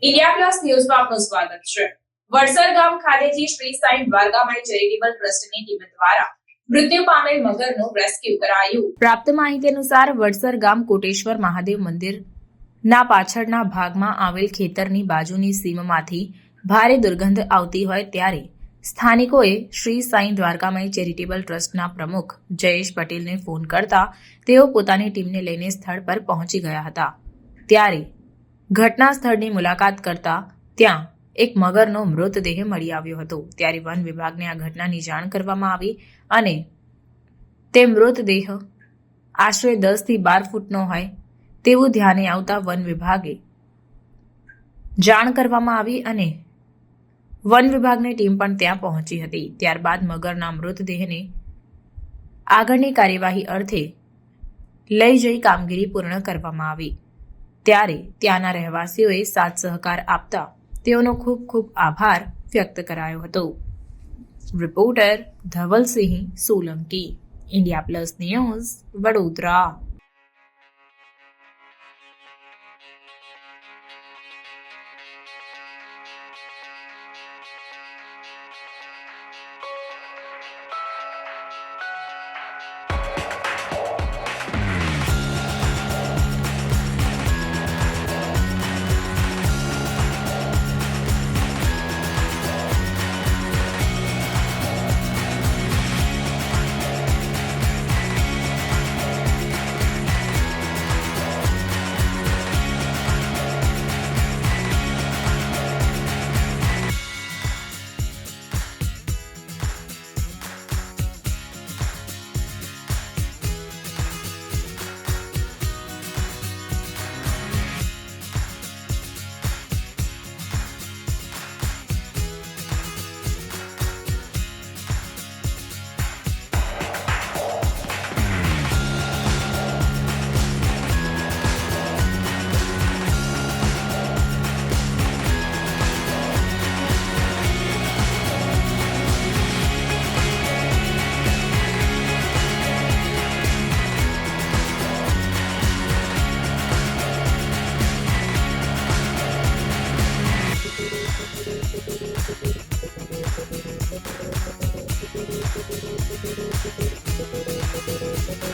India plus ન્યૂઝમાં આપનું સ્વાગત છે। વડસર ગામ ખાતેથી શ્રી સાંઈ દ્વારકામાઈ ચેરિટેબલ ટ્રસ્ટની ટીમ દ્વારા મૃત્યુ પામેલ મગરનું રેસ્ક્યુ કરાયું। પ્રાપ્ત માહિતી અનુસાર વડસર ગામ કોટેશ્વર મહાદેવ મંદિરના પાછળના ભાગમાં આવેલ ખેતરની બાજુની સીમમાંથી ભારે દુર્ગંધ આવતી હોય ત્યારે સ્થાનિકોએ શ્રી સાંઈ દ્વારકામાઈ ચેરિટેબલ ટ્રસ્ટના પ્રમુખ જયેશ પટેલને ફોન કરતા તેઓ પોતાની ટીમને લઈને સ્થળ પર પહોંચી ગયા હતા। ત્યારે ઘટના સ્થળની મુલાકાત કરતા ત્યાં એક મગરનો મૃતદેહ મળી આવ્યો હતો। ત્યારે વન વિભાગને આ ઘટનાની જાણ કરવામાં આવી અને તે મૃતદેહ આશરે 10 થી 12 ફૂટનો હોય તેવું ધ્યાને આવતા વન વિભાગે જાણ કરવામાં આવી અને વન વિભાગની ટીમ પણ ત્યાં પહોંચી હતી। ત્યારબાદ મગરના મૃતદેહને આગળની કાર્યવાહી અર્થે લઈ જઈ કામગીરી પૂર્ણ કરવામાં આવી। ત્યારે ત્યાંના રહેવાસીઓએ સાથ સહકાર આપતા તેઓનો ખૂબ ખૂબ આભાર વ્યક્ત કરાયો હતો। Reporter Dhavalsinh Solanki, India plus news, Vadodara.